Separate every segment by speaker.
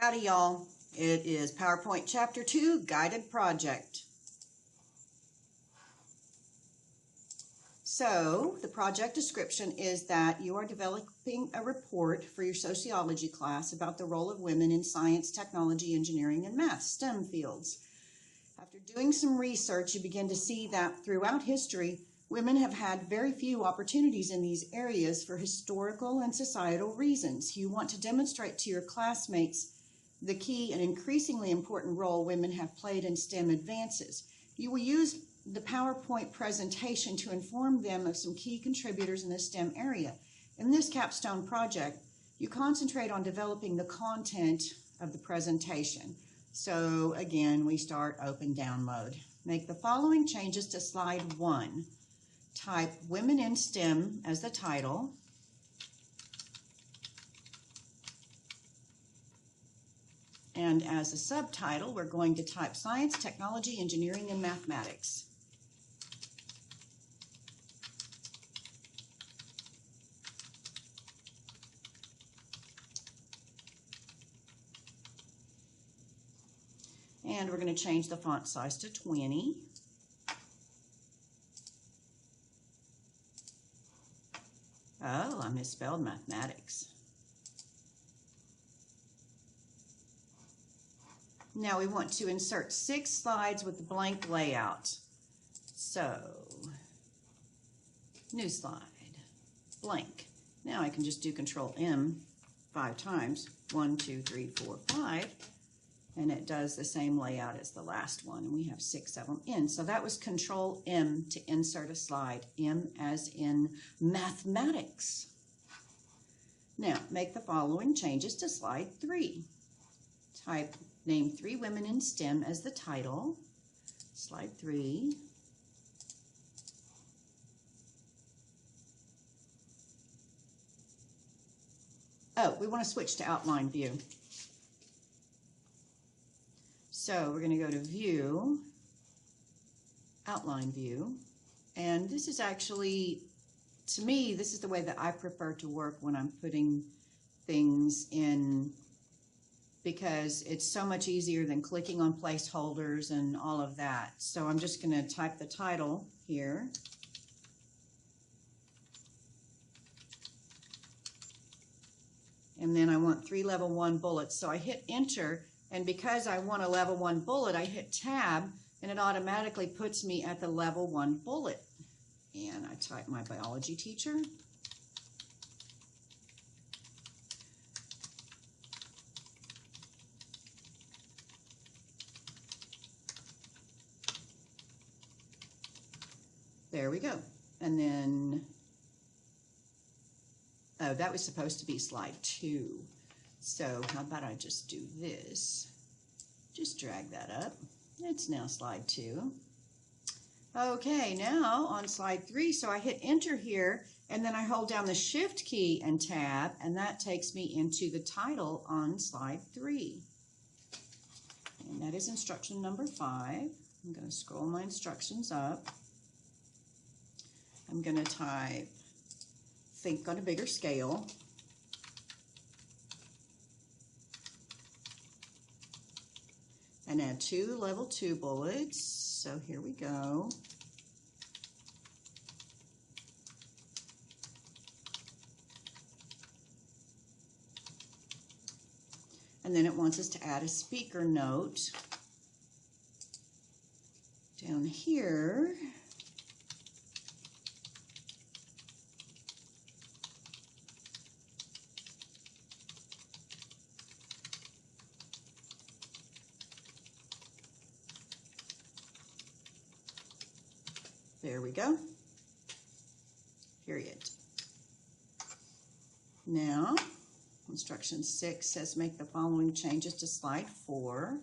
Speaker 1: Howdy y'all, it is PowerPoint Chapter 2, Guided Project. So, the project description is that you are developing a report for your sociology class about the role of women in science, technology, engineering, and math, STEM fields. After doing some research, you begin to see that throughout history, women have had very few opportunities in these areas for historical and societal reasons. You want to demonstrate to your classmates the key and increasingly important role women have played in STEM advances. You will use the PowerPoint presentation to inform them of some key contributors in the STEM area. In this capstone project, you concentrate on developing the content of the presentation. So again, we start open down mode. Make the following changes to slide 1. Type Women in STEM as the title. And as a subtitle, we're going to type Science, Technology, Engineering, and Mathematics. And we're going to change the font size to 20. Oh, I misspelled mathematics. Now we want to insert 6 slides with the blank layout. So, new slide, blank. Now I can just do Control M 5 times. 1, 2, 3, 4, 5. And it does the same layout as the last one. And we have 6 of them in. So that was Control M to insert a slide. M as in mathematics. Now make the following changes to slide 3. Type Name 3 Women in STEM as the title. Slide 3. Oh, we want to switch to outline view. So we're going to go to View, Outline View, and this is actually, to me, this is the way that I prefer to work when I'm putting things in, because it's so much easier than clicking on placeholders and all of that. So I'm just going to type the title here. And then I want 3 level 1 bullets. So I hit enter, and because I want a level 1 bullet, I hit tab, and it automatically puts me at the level 1 bullet. And I type my biology teacher. There we go. And then, oh, that was supposed to be slide 2. So how about I just do this? Just drag that up. It's now slide 2. Okay, now on slide 3, so I hit enter here, and then I hold down the shift key and tab, and that takes me into the title on slide 3. And that is instruction number 5. I'm going to scroll my instructions up. I'm going to type Think on a Bigger Scale. And add 2 level 2 bullets. So here we go. And then it wants us to add a speaker note down here. There we go. Period. Now, instruction 6 says make the following changes to slide 4.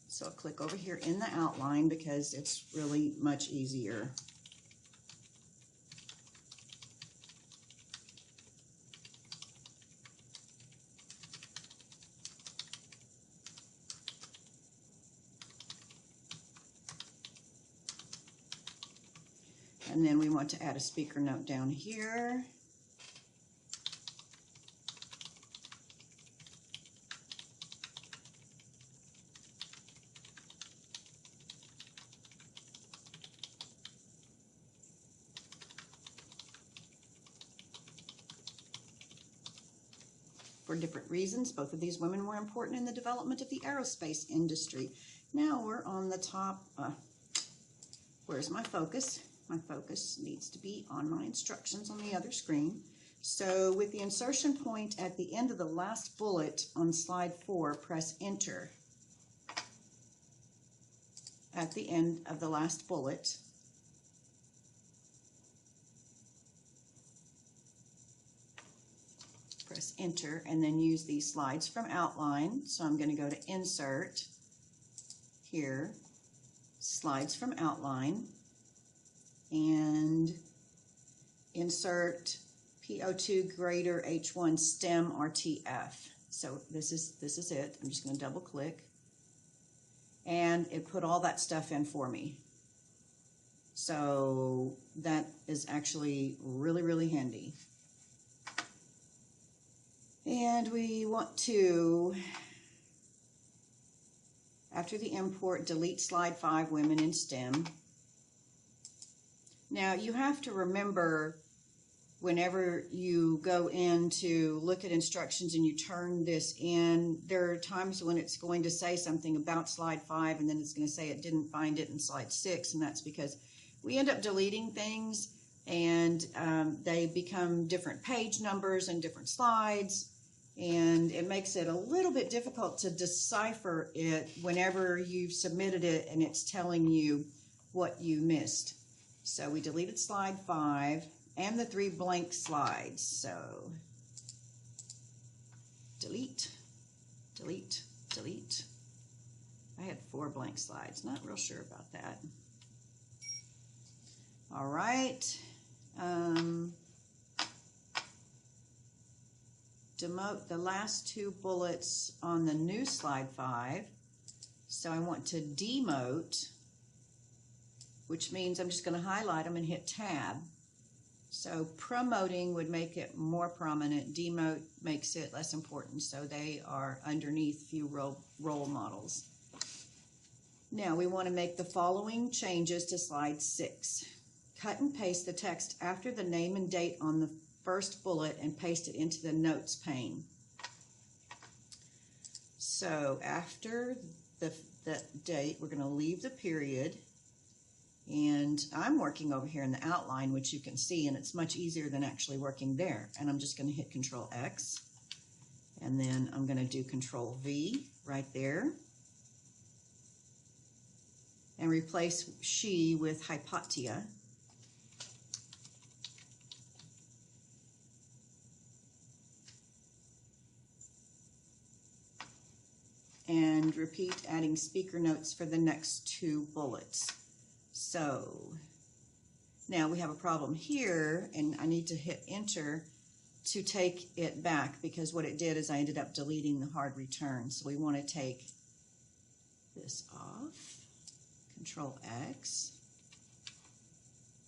Speaker 1: So I'll click over here in the outline because it's really much easier. And then we want to add a speaker note down here. for different reasons. Both of these women were important in the development of the aerospace industry. Now we're on the top. Where's my focus? My focus needs to be on my instructions on the other screen. So with the insertion point at the end of the last bullet on slide 4, press enter. At the end of the last bullet, press enter, and then use these slides from outline. So I'm going to go to insert here, slides from outline, and insert PO2 greater H1 STEM RTF. So this is it. I'm just going to double click, and it put all that stuff in for me. So that is actually really, really handy. And we want to, after the import, delete slide 5, women in STEM. Now you have to remember, whenever you go in to look at instructions and you turn this in, there are times when it's going to say something about slide 5 and then it's going to say it didn't find it in slide 6, and that's because we end up deleting things and they become different page numbers and different slides, and it makes it a little bit difficult to decipher it whenever you've submitted it and it's telling you what you missed. So we deleted slide 5 and the 3 blank slides. So delete, delete, delete. I had 4 blank slides, not real sure about that. All right. Demote the last 2 bullets on the new slide 5. So I want to demote, which means I'm just going to highlight them and hit tab. So promoting would make it more prominent. Demote makes it less important, so they are underneath few role models. Now we want to make the following changes to slide 6. Cut and paste the text after the name and date on the first bullet and paste it into the notes pane. So after the date, we're going to leave the period. And I'm working over here in the outline, which you can see, and it's much easier than actually working there. And I'm just going to hit Control X, and then I'm going to do Control V right there, and replace she with Hypatia. And repeat adding speaker notes for the next 2 bullets. So now we have a problem here, and I need to hit enter to take it back, because what it did is I ended up deleting the hard return. So we want to take this off, Control X,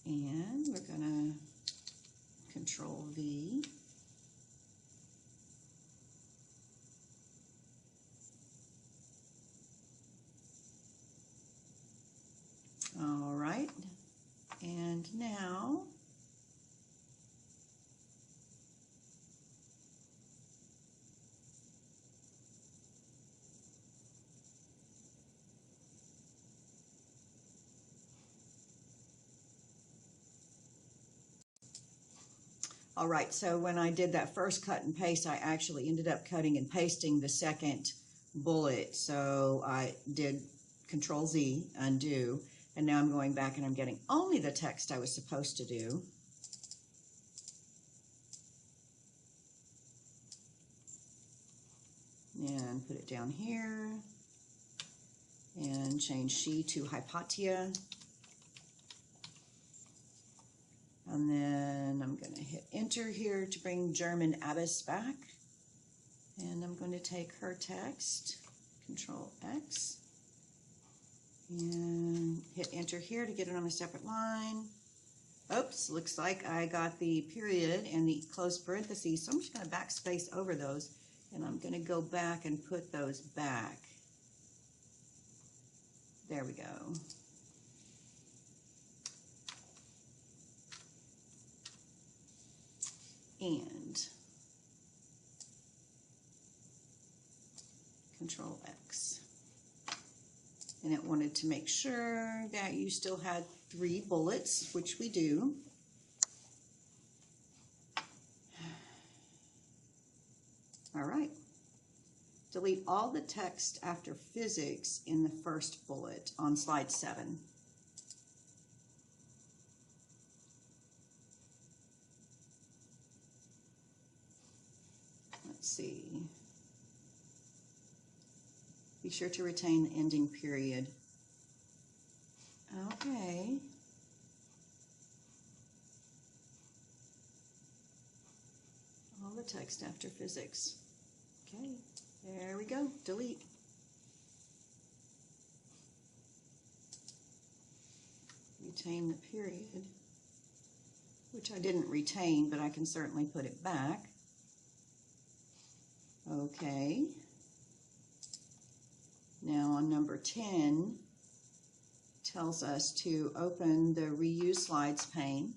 Speaker 1: and we're going to Control V. All right, and now all right, so when I did that first cut and paste, I actually ended up cutting and pasting the second bullet. So I did Control Z, undo. And now I'm going back and I'm getting only the text I was supposed to do. And put it down here. And change she to Hypatia. And then I'm going to hit enter here to bring German Abbess back. And I'm going to take her text, Control X. And hit enter here to get it on a separate line. Oops, looks like I got the period and the close parentheses, so I'm just going to backspace over those, and I'm going to go back and put those back. There we go. And Control X. And it wanted to make sure that you still had 3 bullets, which we do. All right. Delete all the text after physics in the first bullet on slide 7. Let's see. Be sure to retain the ending period. Okay. All the text after physics. Okay, there we go. Delete. Retain the period, which I didn't retain, but I can certainly put it back. Okay. Now on number 10, tells us to open the reuse slides pane.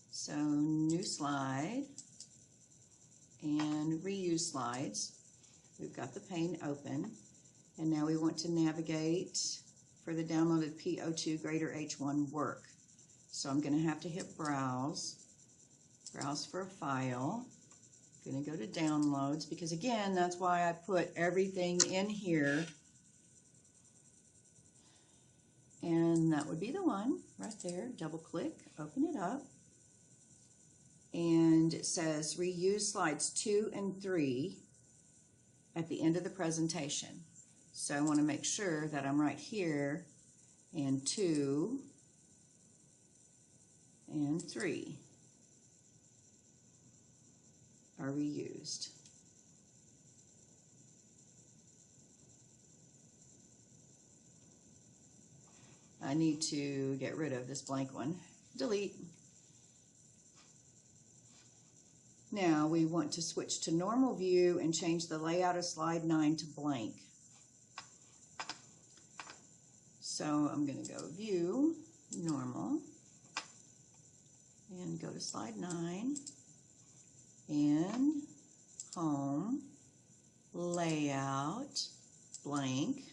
Speaker 1: So new slide and reuse slides. We've got the pane open, and now we want to navigate for the downloaded PO2 Grader H1 work. So I'm going to have to hit browse for a file. I'm going to go to downloads, because again, that's why I put everything in here. And that would be the one right there. Double click, open it up. And it says reuse slides 2 and 3 at the end of the presentation. So I want to make sure that I'm right here, and 2 and 3 are reused. I need to get rid of this blank one. Delete. Now we want to switch to normal view and change the layout of slide 9 to blank. So I'm going to go view, normal, and go to slide 9, and home, layout, blank.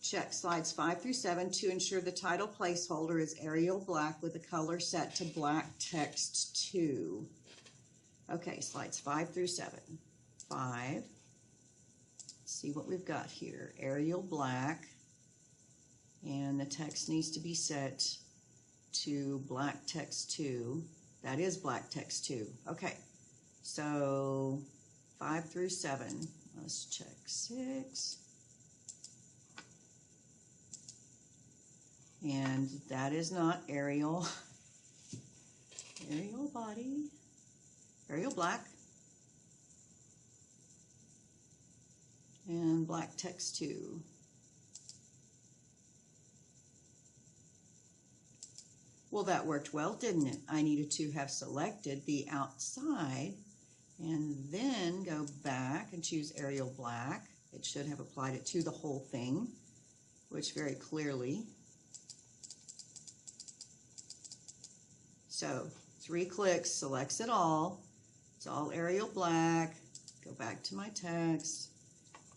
Speaker 1: Check slides 5 through 7 to ensure the title placeholder is Arial black with the color set to black text 2. Okay, slides 5 through 7. 5. Let's see what we've got here. Arial black, and the text needs to be set to black text 2. That is black text 2. Okay, so 5 through 7. Let's check 6. And that is not Arial. Arial body. Arial black. And black text 2. Well, that worked well, didn't it? I needed to have selected the outside and then go back and choose Arial black. It should have applied it to the whole thing, which very clearly. So 3 clicks selects it all. It's all Arial black. Go back to my text.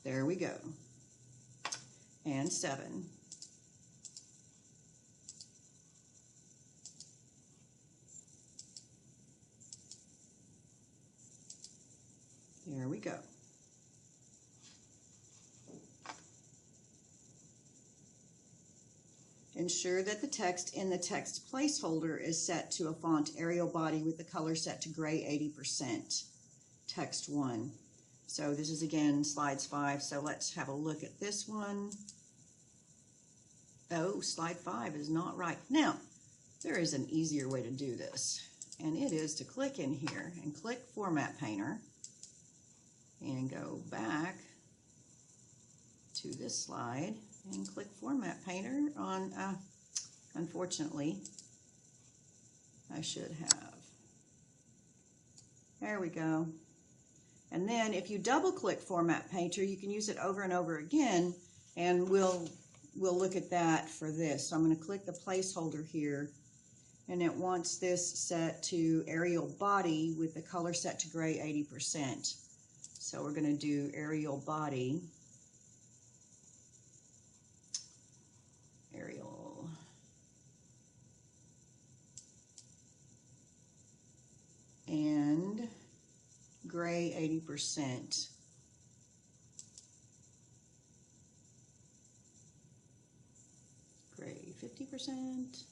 Speaker 1: There we go. And 7. There we go. Ensure that the text in the text placeholder is set to a font Arial body with the color set to gray 80%. Text 1. So this is again slides 5. So let's have a look at this one. Oh, slide 5 is not right. Now, there is an easier way to do this, and it is to click in here and click Format Painter and go back to this slide and click Format Painter on, unfortunately, I should have. There we go. And then if you double click Format Painter, you can use it over and over again, and we'll look at that for this. So I'm going to click the placeholder here and it wants this set to Arial body with the color set to gray 80%. So we're going to do Arial body. Arial. And gray 80%. Gray 50%.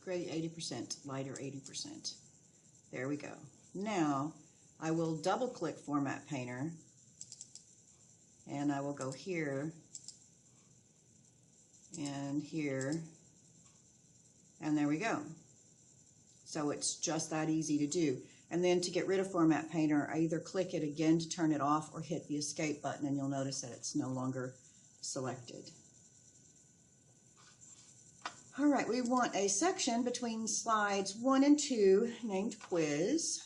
Speaker 1: Gray 80%, lighter 80%. There we go. Now I will double click Format Painter and I will go here and here, and there we go. So it's just that easy to do. And then to get rid of Format Painter, I either click it again to turn it off or hit the Escape button, and you'll notice that it's no longer selected. All right, we want a section between slides 1 and 2 named Quiz.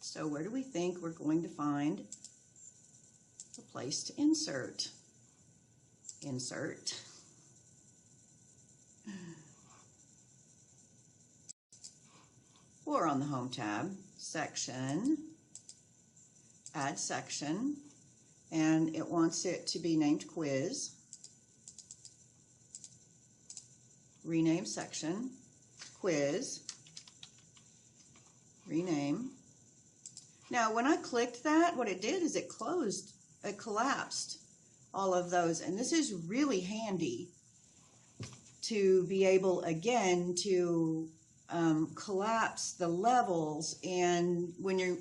Speaker 1: So where do we think we're going to find a place to insert? Insert. Or on the Home tab, Section, Add Section, and it wants it to be named Quiz. Rename section, Quiz, rename. Now when I clicked that, what it did is it collapsed all of those, and this is really handy to be able again to collapse the levels. And when you're,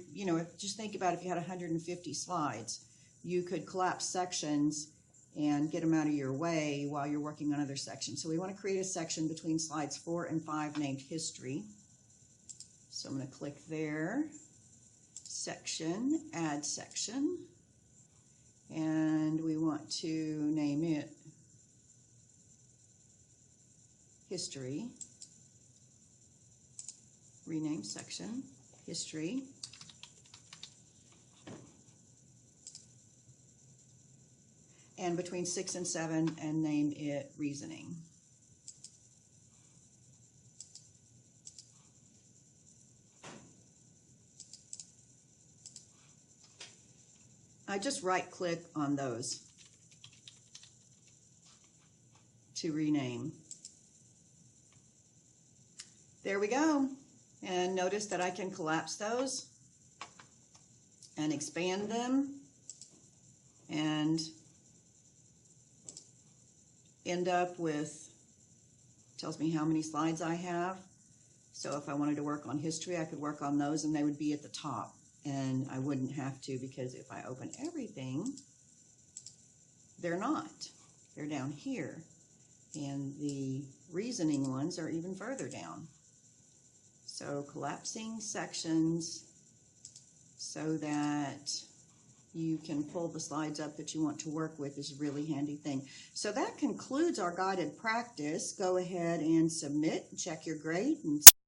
Speaker 1: just think about if you had 150 slides, you could collapse sections and get them out of your way while you're working on other sections. So we want to create a section between slides 4 and 5 named History. So I'm going to click there, Section, Add Section, and we want to name it History. Rename section, History. And between 6 and 7, and name it Reasoning. I just right-click on those to rename. There we go. And notice that I can collapse those and expand them and end up with, tells me how many slides I have. So if I wanted to work on history, I could work on those and they would be at the top, and I wouldn't have to, because if I open everything, they're not. They're down here, and the reasoning ones are even further down. So collapsing sections so that you can pull the slides up that you want to work with is a really handy thing. So that concludes our guided practice. Go ahead and submit, check your grade, and